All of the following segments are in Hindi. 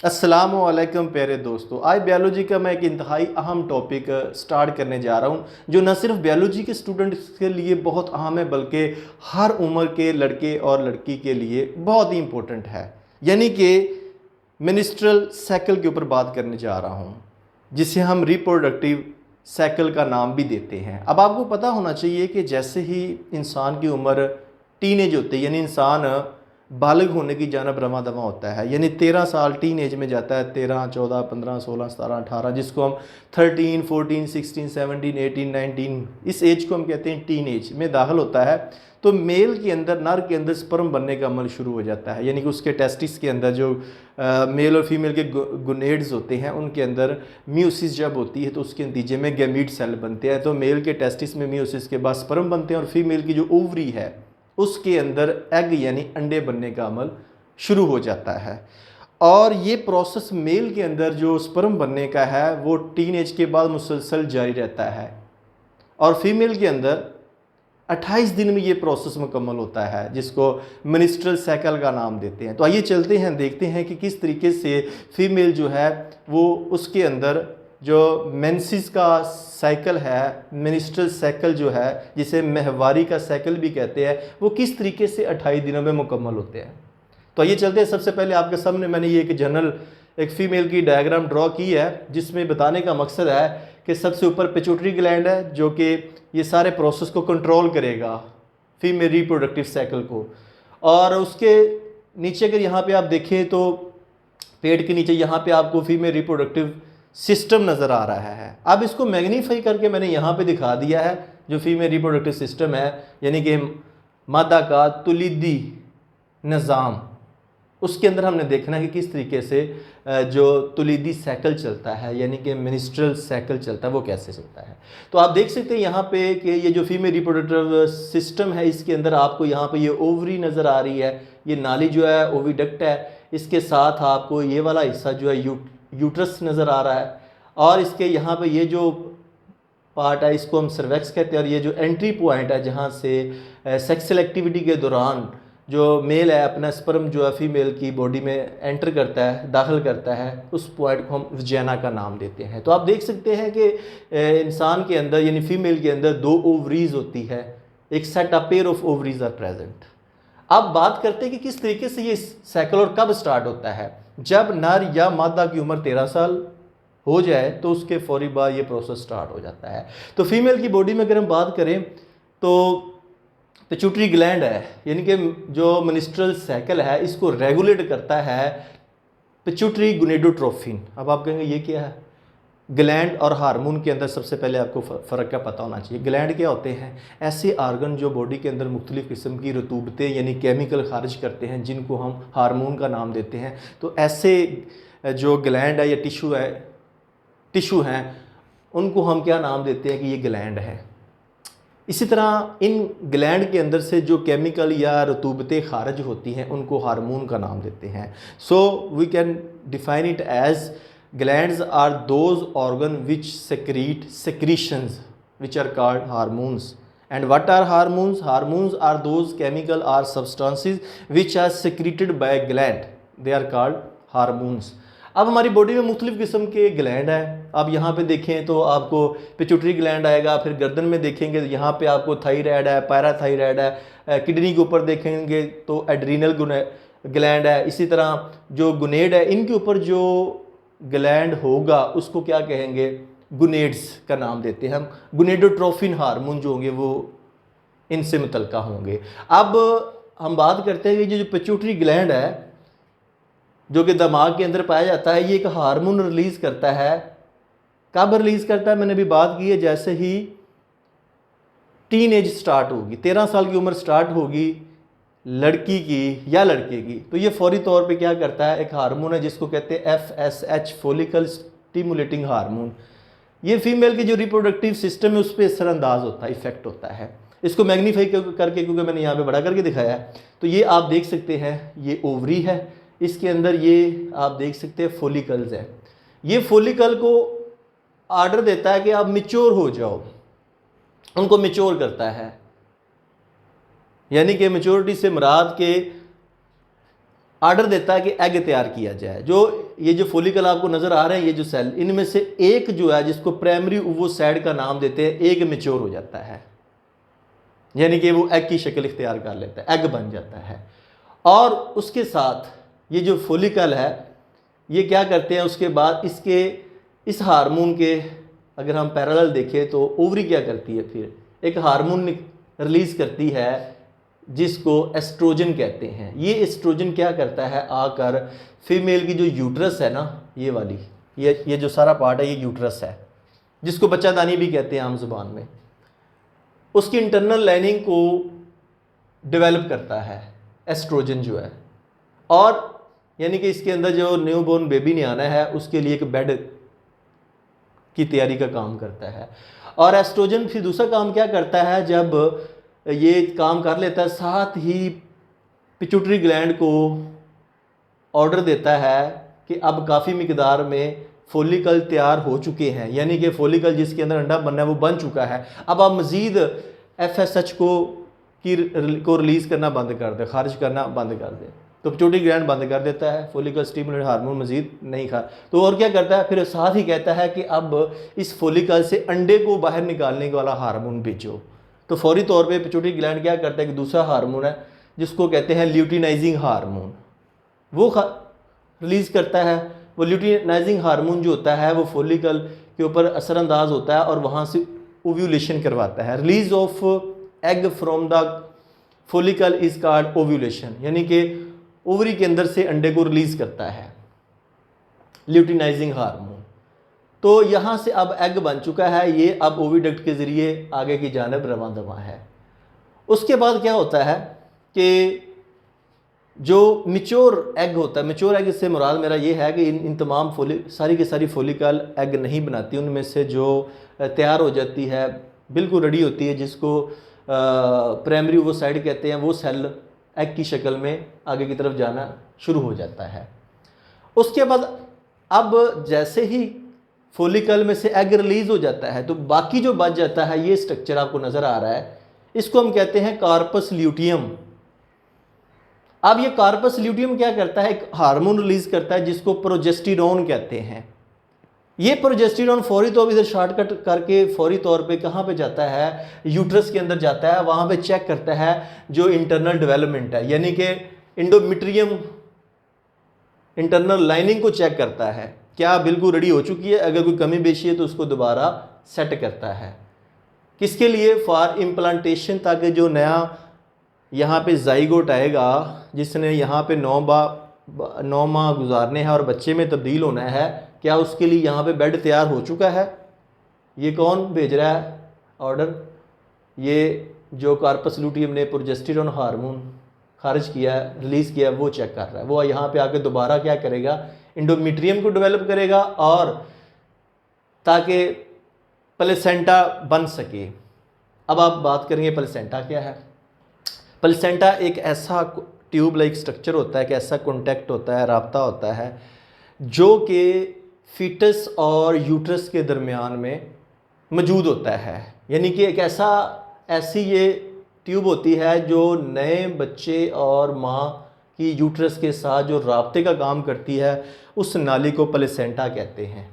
अस्सलामुअलैकुम प्यारे दोस्तों, आज बायोलॉजी का मैं एक इंतहाई अहम टॉपिक स्टार्ट करने जा रहा हूँ जो न सिर्फ बायोलॉजी के स्टूडेंट्स के लिए बहुत अहम है बल्कि हर उम्र के लड़के और लड़की के लिए बहुत ही इम्पोर्टेंट है। यानी कि मिनिस्ट्रल साइकिल के ऊपर बात करने जा रहा हूँ, जिसे हम रिप्रोडक्टिव साइकिल का नाम भी देते हैं। अब आपको पता होना चाहिए कि जैसे ही इंसान की उम्र टीनेज होती है, यानी इंसान बालिग होने की जानब रवा दवा होता है, यानी 13 साल टीन एज में जाता है। 13, 14, 15, 16, 17, 18, जिसको हम 13, 14, 16, 17, 18, 19, इस एज को हम कहते हैं टीन एज में दाखिल होता है। तो मेल के अंदर, नर के अंदर स्पर्म बनने का अमल शुरू हो जाता है, यानी कि उसके टेस्टिस के अंदर जो मेल और फीमेल के गुनेड्स होते हैं उनके अंदर म्यूसिस जब होती है तो उसके नतीजे में गैमीट सेल बनते हैं। तो मेल के टेस्टिस में म्यूसिस के बाद स्पर्म बनते हैं और फीमेल की जो ओवरी है उसके अंदर एग यानी अंडे बनने का अमल शुरू हो जाता है। और ये प्रोसेस मेल के अंदर जो स्पर्म बनने का है वो टीन एज के बाद मुसलसल जारी रहता है और फीमेल के अंदर 28 दिन में ये प्रोसेस मुकम्मल होता है, जिसको मिनिस्ट्रल साइकिल का नाम देते हैं। तो आइए चलते हैं, देखते हैं कि किस तरीके से फीमेल जो है वो उसके अंदर जो मेंसिस का साइकिल है, मिनिस्ट्रल साइकिल जो है जिसे महवारी का साइकिल भी कहते हैं, वो किस तरीके से 28 दिनों में मुकम्मल होते हैं। तो आइए चलते हैं। सबसे पहले आपके सामने मैंने ये एक जनरल एक फीमेल की डायग्राम ड्रॉ की है, जिसमें बताने का मकसद है कि सबसे ऊपर पिट्यूटरी ग्लैंड है जो कि ये सारे प्रोसेस को कंट्रोल करेगा, फीमेल रिप्रोडक्टिव साइकिल को। और उसके नीचे अगर यहाँ पे आप देखें तो पेट के नीचे यहाँ पे आपको फीमेल रिप्रोडक्टिव सिस्टम नज़र आ रहा है। अब इसको मैग्नीफाई करके मैंने यहाँ पे दिखा दिया है जो फीमेल रिप्रोडक्टिव सिस्टम है, यानी कि मादा का तुलिदी निज़ाम। उसके अंदर हमने देखना है कि किस तरीके से जो तुलिदी साइकिल चलता है, यानी कि मिनिस्ट्रल साइकिल चलता है, वो कैसे चलता है। तो आप देख सकते हैं यहाँ पे कि ये जो फीमेल रिप्रोडक्टिव सिस्टम है इसके अंदर आपको यहाँ पे ये ओवरी नज़र आ रही है, ये नाली जो है ओविडक्ट है, इसके साथ आपको ये वाला हिस्सा जो है यूट्रस नज़र आ रहा है, और इसके यहाँ पे ये जो पार्ट है इसको हम सर्वेक्स कहते हैं, और ये जो एंट्री पॉइंट है जहाँ से सेक्सुअल एक्टिविटी के दौरान जो मेल है अपना स्पर्म जो है फीमेल की बॉडी में एंटर करता है, दाखिल करता है, उस पॉइंट को हम वजाइना का नाम देते हैं। तो आप देख सकते हैं कि इंसान के अंदर यानी फीमेल के अंदर 2 ओवरीज होती है, एक set a pair of ovaries are present. अब बात करते हैं कि किस तरीके से ये साइकिल और कब स्टार्ट होता है। जब नर या मादा की उम्र 13 साल हो जाए तो उसके फौरी बाद ये प्रोसेस स्टार्ट हो जाता है। तो फीमेल की बॉडी में अगर हम बात करें तो पिट्यूटरी ग्लैंड है, यानी कि जो मिनिस्ट्रल साइकिल है इसको रेगुलेट करता है पिट्यूटरी गोनेडोट्रोफिन। अब आप कहेंगे ये क्या है। ग्लैंड और हार्मोन के अंदर सबसे पहले आपको फ़र्क का पता होना चाहिए। ग्लैंड क्या होते हैं? ऐसे आर्गन जो बॉडी के अंदर मुख्तलिफ़ किस्म की रतूबतें यानी केमिकल खारिज करते हैं, जिनको हम हार्मोन का नाम देते हैं। तो ऐसे जो ग्लैंड है या टिशू हैं उनको हम क्या नाम देते हैं कि ये ग्लैंड है। इसी तरह इन ग्लैंड के अंदर से जो केमिकल या रतूबतें खारिज होती हैं उनको हार्मोन का नाम देते हैं। So we can define it as glands are those organ which secrete secretions which are called hormones. And what are hormones? Hormones are those chemical or substances which are secreted by gland. They are called hormones. अब हमारी बॉडी में मुख्तलिफ़ किस्म के ग्लैंड हैं। आप यहाँ पे देखें तो आपको पिट्यूटरी ग्लैंड आएगा, फिर गर्दन में देखेंगे तो यहाँ पे आपको थायराइड है, पैराथायराइड है, किडनी के ऊपर देखेंगे तो एड्रीनल ग्लैंड है। इसी तरह जो गुनेड है इनके ऊपर जो ग्लैंड होगा उसको क्या कहेंगे? गुनेड्स का नाम देते हैं हम। गुनेडोट्रोफिन हार्मोन जो होंगे वो इनसे मुतल्लिका होंगे। अब हम बात करते हैं कि जो पिट्यूटरी ग्लैंड है जो कि दिमाग के अंदर पाया जाता है, ये एक हार्मोन रिलीज़ करता है। कब रिलीज़ करता है? मैंने अभी बात की है, जैसे ही टीन एज स्टार्ट होगी, 13 साल की उम्र स्टार्ट होगी लड़की की या लड़के की, तो ये फौरी तौर पे क्या करता है, एक हार्मोन है जिसको कहते हैं FSH, फॉलिकल स्टिमुलेटिंग हार्मोन। ये फीमेल की जो रिप्रोडक्टिव सिस्टम है उस पर असरअंदाज होता है, इफेक्ट होता है। इसको मैग्नीफाई करके, क्योंकि मैंने यहाँ पे बड़ा करके दिखाया है, तो ये आप देख सकते हैं ये ओवरी है, इसके अंदर ये आप देख सकते हैं फॉलिकल्स है। ये फॉलिकल को आर्डर देता है कि आप मिच्योर हो जाओ, उनको मिच्योर करता है। यानी कि मेच्योरिटी से मुराद के ऑर्डर देता है कि एग तैयार किया जाए। ये जो फोलिकल आपको नज़र आ रहे हैं, ये जो सेल, इनमें से एक जो है जिसको प्राइमरी ओवोसाइट का नाम देते हैं, एग मेच्योर हो जाता है, यानी कि वो एग की शक्ल इख्तियार कर लेता है, एग बन जाता है। और उसके साथ ये जो फोलिकल है ये क्या करते हैं, उसके बाद इस हार्मोन के अगर हम पैरेलल देखें तो ओवरी क्या करती है, फिर एक हार्मोन रिलीज़ करती है जिसको एस्ट्रोजन कहते हैं। ये एस्ट्रोजन क्या करता है, आकर फीमेल की जो यूट्रस है ना, ये वाली, ये जो सारा पार्ट है ये यूट्रस है, जिसको बच्चादानी भी कहते हैं आम जुबान में, उसकी इंटरनल लाइनिंग को डेवलप करता है एस्ट्रोजन जो है। और यानी कि इसके अंदर जो न्यूबॉर्न बेबी ने आना है उसके लिए एक बेड की तैयारी का काम करता है। और एस्ट्रोजन फिर दूसरा काम क्या करता है, जब ये काम कर लेता है, साथ ही पिट्यूटरी ग्लैंड को ऑर्डर देता है कि अब काफ़ी मिकदार में फोलिकल तैयार हो चुके हैं, यानी कि फोलिकल जिसके अंदर अंडा बनना है वो बन चुका है, अब आप मज़ीद FSH को रिलीज़ करना बंद कर दे, खारिज करना बंद कर दे, तो पिट्यूटरी ग्लैंड बंद कर देता है, फोलिकल स्टिमुलेट हार्मोन मज़ीद नहीं खा। तो और क्या करता है, फिर साथ ही कहता है कि अब इस फोलिकल से अंडे को बाहर निकालने वाला हार्मोन भेजो। तो फौरी तौर पे पिट्यूटरी ग्लैंड क्या करता है कि दूसरा हार्मोन है जिसको कहते हैं ल्यूटिनाइजिंग हार्मोन, वो रिलीज़ करता है। वो ल्यूटिनाइजिंग हार्मोन जो होता है वो फोलिकल के ऊपर असरअंदाज होता है और वहाँ से ओव्यूलेशन करवाता है। Release of egg from the follicle is called ovulation, यानी कि ओवरी के अंदर से अंडे को रिलीज़ करता है ल्यूटिनाइजिंग हार्मोन। तो यहाँ से अब एग बन चुका है, ये अब ओविडक्ट के ज़रिए आगे की जानब रवां दवा है। उसके बाद क्या होता है कि जो मिच्योर एग होता है, मिच्योर एग से मुराद मेरा ये है कि इन तमाम सारी की सारी फोलिकल एग नहीं बनाती, उनमें से जो तैयार हो जाती है बिल्कुल रेडी होती है, जिसको प्राइमरी ओवोसाइट कहते हैं, वो सेल एग की शक्ल में आगे की तरफ जाना शुरू हो जाता है। उसके बाद अब जैसे ही फोलिकल में से एग रिलीज हो जाता है तो बाकी जो बच जाता है, ये स्ट्रक्चर आपको नज़र आ रहा है, इसको हम कहते हैं कार्पस ल्यूटियम। अब ये कार्पस ल्यूटियम क्या करता है, एक हार्मोन रिलीज करता है जिसको प्रोजेस्टेरोन कहते हैं। ये प्रोजेस्टेरोन फौरी तौर पर इधर शॉर्टकट करके फौरी तौर पे कहाँ पे जाता है, यूट्रस के अंदर जाता है, वहाँ पे चेक करता है जो इंटरनल डेवलपमेंट है, यानी कि इंडोमेट्रियम इंटरनल लाइनिंग को चेक करता है, क्या बिल्कुल रेडी हो चुकी है, अगर कोई कमी बेशी है तो उसको दोबारा सेट करता है। किसके लिए, फॉर इम्प्लांटेशन, ताकि जो नया यहाँ पे जाइगोट आएगा जिसने यहाँ पे 9 माह गुजारने हैं और बच्चे में तब्दील होना है, क्या उसके लिए यहाँ पे बेड तैयार हो चुका है। ये कौन भेज रहा है ऑर्डर, ये जो कार्पस ल्यूटियम ने प्रोजेस्टेरोन हार्मोन खारिज किया, रिलीज़ किया, वो चेक कर रहा है। वो यहाँ पे आके दोबारा क्या करेगा, इंडोमेट्रियम को डेवलप करेगा और ताकि प्लेसेंटा बन सके। अब आप बात करेंगे प्लेसेंटा क्या है। प्लेसेंटा एक ऐसा ट्यूब लाइक स्ट्रक्चर होता है, एक ऐसा कॉन्टैक्ट होता है, राब्ता होता है जो कि फीटस और यूट्रस के दरमियान में मौजूद होता है, यानी कि एक ऐसी ये ट्यूब होती है जो नए बच्चे और माँ की यूट्रस के साथ जो राब्ते का काम करती है, उस नाली को प्लेसेंटा कहते हैं।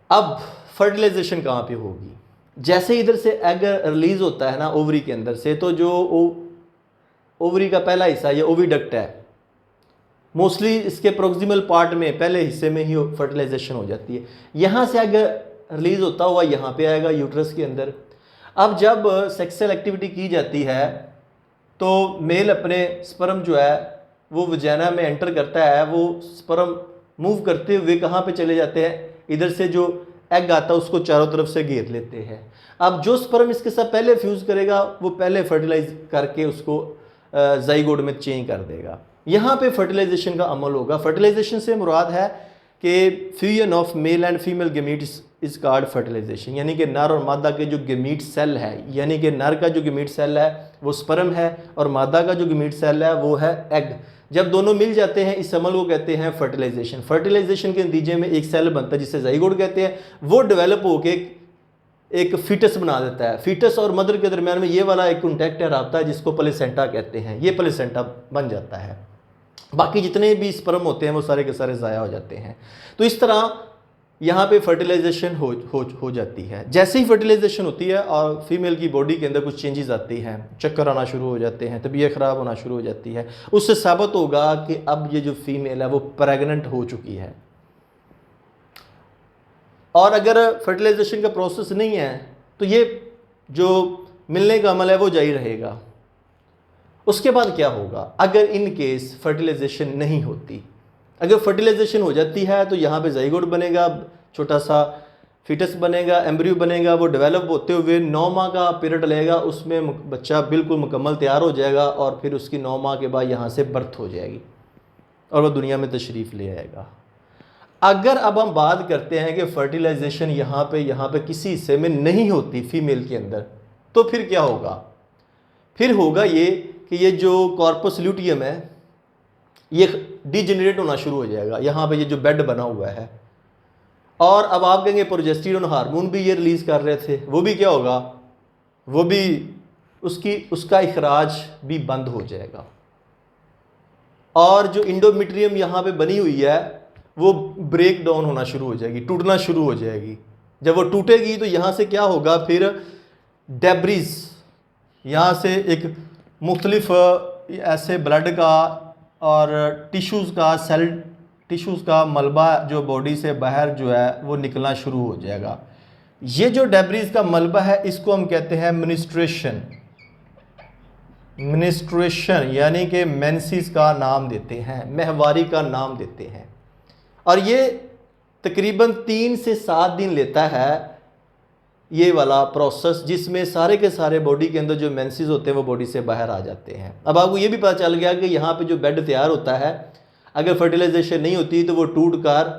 अब फर्टिलाइजेशन कहाँ पे होगी, जैसे इधर से एग रिलीज होता है ना ओवरी के अंदर से, तो जो ओवरी का पहला हिस्सा ये ओविडक्ट है, मोस्टली इसके प्रोक्सिमल पार्ट में पहले हिस्से में ही फर्टिलाइजेशन हो जाती है। यहाँ से एग रिलीज होता हुआ यहाँ पे आएगा यूट्रस के अंदर। अब जब सेक्सुअल एक्टिविटी की जाती है तो मेल अपने स्पर्म जो है वो वजाना में एंटर करता है, वो स्पर्म मूव करते हुए कहाँ पे चले जाते हैं, इधर से जो एग आता है उसको चारों तरफ से घेर लेते हैं। अब जो स्पर्म इसके साथ पहले फ्यूज़ करेगा वो पहले फर्टिलाइज करके उसको जाइगोट में चेंज कर देगा। यहाँ पे फर्टिलाइजेशन का अमल होगा। फर्टिलाइजेशन से मुराद है कि fusion of male and female gametes is called fertilisation, यानी कि नर और मादा के जो गेमीट सेल है, यानी कि नर का जो गेमीट सेल है वो स्पर्म है और मादा का जो गेमीट सेल है वो है एग। जब दोनों मिल जाते हैं इस अमल को कहते हैं फर्टिलाइजेशन। फर्टिलाइजेशन के नतीजे में एक सेल बनता है जिसे जाइगोट कहते हैं, वो डेवलप होके एक फीटस बना देता है। फीटस और मदर के दरमियान में ये वाला एक कॉन्टैक्ट है, राब्ता है, जिसको प्लेसेंटा कहते हैं। ये प्लेसेंटा बन जाता है। बाकी जितने भी स्पर्म होते हैं वो सारे के सारे ज़ाया हो जाते हैं। तो इस तरह यहाँ पे फर्टिलाइजेशन हो जाती है। जैसे ही फर्टिलाइजेशन होती है और फीमेल की बॉडी के अंदर कुछ चेंजेस आती हैं, चक्कर आना शुरू हो जाते हैं, तबीयत ख़राब होना शुरू हो जाती है, उससे साबित होगा कि अब ये जो फीमेल है वो प्रेग्नेंट हो चुकी है। और अगर फर्टिलाइजेशन का प्रोसेस नहीं है तो ये जो मिलने का अमल है वो जारी रहेगा। उसके बाद क्या होगा अगर इन केस फर्टिलाइजेशन नहीं होती? अगर फर्टिलाइजेशन हो जाती है तो यहाँ पे जाइगोट बनेगा, छोटा सा फीटस बनेगा, एम्ब्रियो बनेगा, वो डेवलप होते हुए 9 माह का पीरियड लगेगा, उसमें बच्चा बिल्कुल मुकम्मल तैयार हो जाएगा और फिर उसकी 9 माह के बाद यहाँ से बर्थ हो जाएगी और वह दुनिया में तशरीफ़ ले आएगा। अगर अब हम बात करते हैं कि फर्टिलाइजेशन यहाँ पे किसी हिस्से में नहीं होती फीमेल के अंदर, तो फिर क्या होगा? फिर होगा ये कि ये जो कॉर्पस ल्यूटियम है ये डिजेनरेट होना शुरू हो जाएगा। यहाँ पे ये जो बेड बना हुआ है, और अब आप कहेंगे प्रोजेस्टेरोन हार्मोन भी ये रिलीज़ कर रहे थे, वो भी क्या होगा? वो भी उसका इखराज भी बंद हो जाएगा। और जो इंडोमेट्रियम यहाँ पे बनी हुई है वो ब्रेक डाउन होना शुरू हो जाएगी, टूटना शुरू हो जाएगी। जब वो टूटेगी तो यहाँ से क्या होगा? फिर डेब्रिज, यहाँ से एक मुख्तलिफ ऐसे ब्लड का और टिश्यूज़ का, सेल टिश्यूज़ का मलबा जो बॉडी से बाहर जो है वो निकलना शुरू हो जाएगा। ये जो डेब्रिज का मलबा है इसको हम कहते हैं मिनिस्ट्रेशन। मिनिस्ट्रेशन यानी कि मेंसेस का नाम देते हैं, महवारी का नाम देते हैं। और ये तकरीबन 3 से 7 दिन लेता है ये वाला प्रोसेस, जिसमें सारे के सारे बॉडी के अंदर जो मेंसेस होते हैं वो बॉडी से बाहर आ जाते हैं। अब आपको ये भी पता चल गया कि यहाँ पे जो बेड तैयार होता है अगर फर्टिलाइजेशन नहीं होती तो वो टूट कर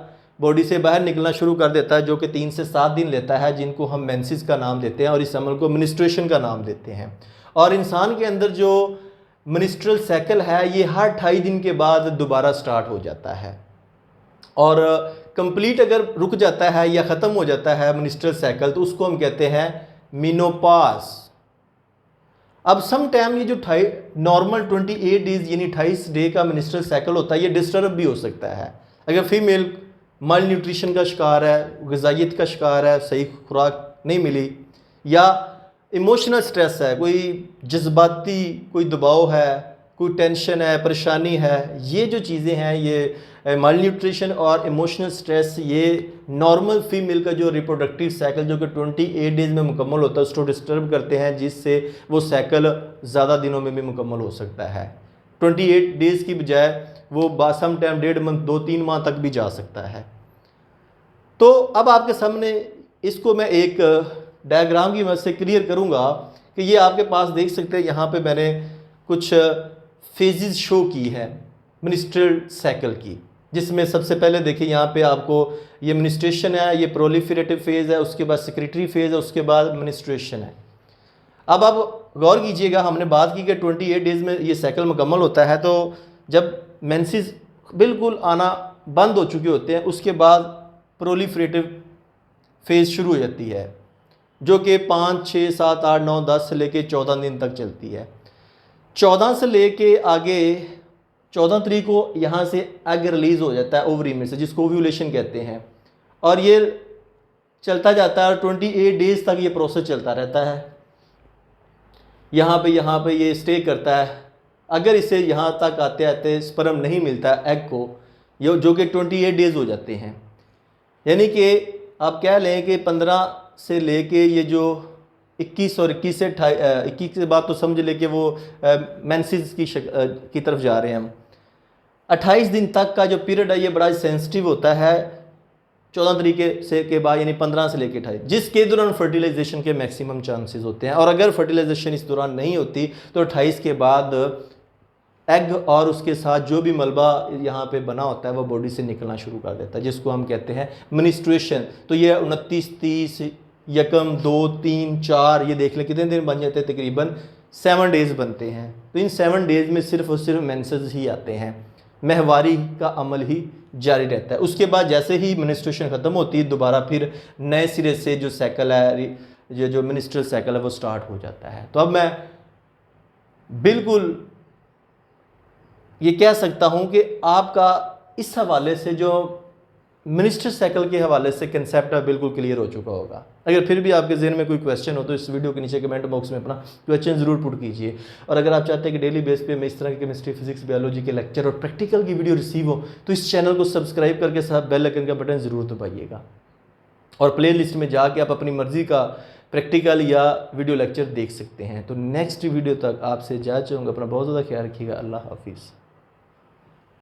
बॉडी से बाहर निकलना शुरू कर देता है, जो कि 3 से 7 दिन लेता है, जिनको हम मेंसेस का नाम देते हैं और इस अमल को मिनिस्ट्रेशन का नाम देते हैं। और इंसान के अंदर जो मिनिस्ट्रल साइकिल है ये हर 28 दिन के बाद दोबारा स्टार्ट हो जाता है। और कंप्लीट अगर रुक जाता है या ख़त्म हो जाता है मिनिस्ट्रल साइकिल तो उसको हम कहते हैं मेनोपॉज। अब सम टाइम ये जो नॉर्मल 28 डेज यानी 28 डे का मिनिस्ट्रल साइकिल होता है ये डिस्टर्ब भी हो सकता है। अगर फीमेल माल न्यूट्रिशन का शिकार है, ग़िज़ाइयत का शिकार है, सही खुराक नहीं मिली, या इमोशनल स्ट्रेस है, कोई जज्बाती कोई दबाव है, कोई टेंशन है, परेशानी है, ये जो चीज़ें हैं ये माल न्यूट्रिशन और इमोशनल स्ट्रेस ये नॉर्मल फीमेल का जो रिप्रोडक्टिव साइकिल जो कि 28 डेज़ में मुकम्मल होता है उसको डिस्टर्ब करते हैं, जिससे वो साइकिल ज़्यादा दिनों में भी मुकम्मल हो सकता है। 28 डेज़ की बजाय वो सम टाइम 1.5 मंथ 2-3 माह तक भी जा सकता है। तो अब आपके सामने इसको मैं एक डायग्राम की मदद से क्लियर करूँगा कि ये आपके पास देख सकते हैं, यहाँ पे मैंने कुछ फेजेस शो की है मिनिस्ट्रल साइकिल की, जिसमें सबसे पहले देखिए यहाँ पे आपको ये मिनिस्ट्रेशन है, ये प्रोलिफरेटिव फेज़ है, उसके बाद सेक्रेटरी फेज़ है, उसके बाद मिनिस्ट्रेशन है। अब आप गौर कीजिएगा, हमने बात की कि 28 डेज़ में ये साइकिल मुकम्मल होता है, तो जब मेंसेस बिल्कुल आना बंद हो चुके होते हैं उसके बाद प्रोलिफरेटिव फेज़ शुरू हो जाती है, जो कि 5, 6, 7, 8, 9, 10 से लेके 14 दिन तक चलती है। 14 से लेके आगे 14 तारीख को यहाँ से एग रिलीज़ हो जाता है ओवरी में से, जिसको ओव्यूलेशन कहते हैं, और ये चलता जाता है और 28 डेज़ तक ये प्रोसेस चलता रहता है। यहाँ पे ये स्टे करता है। अगर इसे यहाँ तक आते आते स्पर्म नहीं मिलता एग को, जो कि 28 डेज़ हो जाते हैं, यानी कि आप कह लें कि 15 से लेके ये जो 21 और 21 से 21 के बाद तो समझ ले कि वो मेंसेस की तरफ जा रहे हैं हम। 28 दिन तक का जो पीरियड है ये बड़ा सेंसिटिव होता है 14 तरीके से के बाद, यानी 15 से लेकर 28, जिसके दौरान फर्टिलाइजेशन के मैक्सिमम चांसेस होते हैं। और अगर फर्टिलाइजेशन इस दौरान नहीं होती तो 28 के बाद एग और उसके साथ जो भी मलबा यहाँ पे बना होता है वो बॉडी से निकलना शुरू कर देता है, जिसको हम कहते हैं मिनिस्ट्रेशन। तो ये 29, 30, 1, 2, 3, 4 ये देख लें कितने दिन बन जाते हैं, तकरीबन 7 डेज़ बनते हैं। तो इन 7 डेज़ में सिर्फ और सिर्फ मेंसेस ही आते हैं, महवारी का अमल ही जारी रहता है। उसके बाद जैसे ही मिनिस्ट्रेशन ख़त्म होती है दोबारा फिर नए सिरे से जो साइकिल है, जो मिनिस्ट्रल साइकिल है वो स्टार्ट हो जाता है। तो अब मैं बिल्कुल ये कह सकता हूँ कि आपका इस हवाले से जो मिनिस्टर साइकिल के हवाले से कंसेप्ट है बिल्कुल क्लियर हो चुका होगा। अगर फिर भी आपके जहन में कोई क्वेश्चन हो तो इस वीडियो के नीचे कमेंट बॉक्स में अपना क्वेश्चन ज़रूर पुट कीजिए। और अगर आप चाहते हैं कि डेली बेस पे मैं इस तरह के केमिस्ट्री, फिजिक्स, बायोलॉजी के लेक्चर और प्रैक्टिकल की वीडियो रिसीव हो तो इस चैनल को सब्सक्राइब करके साथ बेल आइकन का बटन ज़रूर दबाइएगा। और प्ले लिस्ट में जाके आप अपनी मर्ज़ी का प्रैक्टिकल या वीडियो लेक्चर देख सकते हैं। तो नेक्स्ट वीडियो तक आपसे इजाज़त चाहूँगा। अपना बहुत ज़्यादा ख्याल रखिएगा। अल्लाह हाफिज़।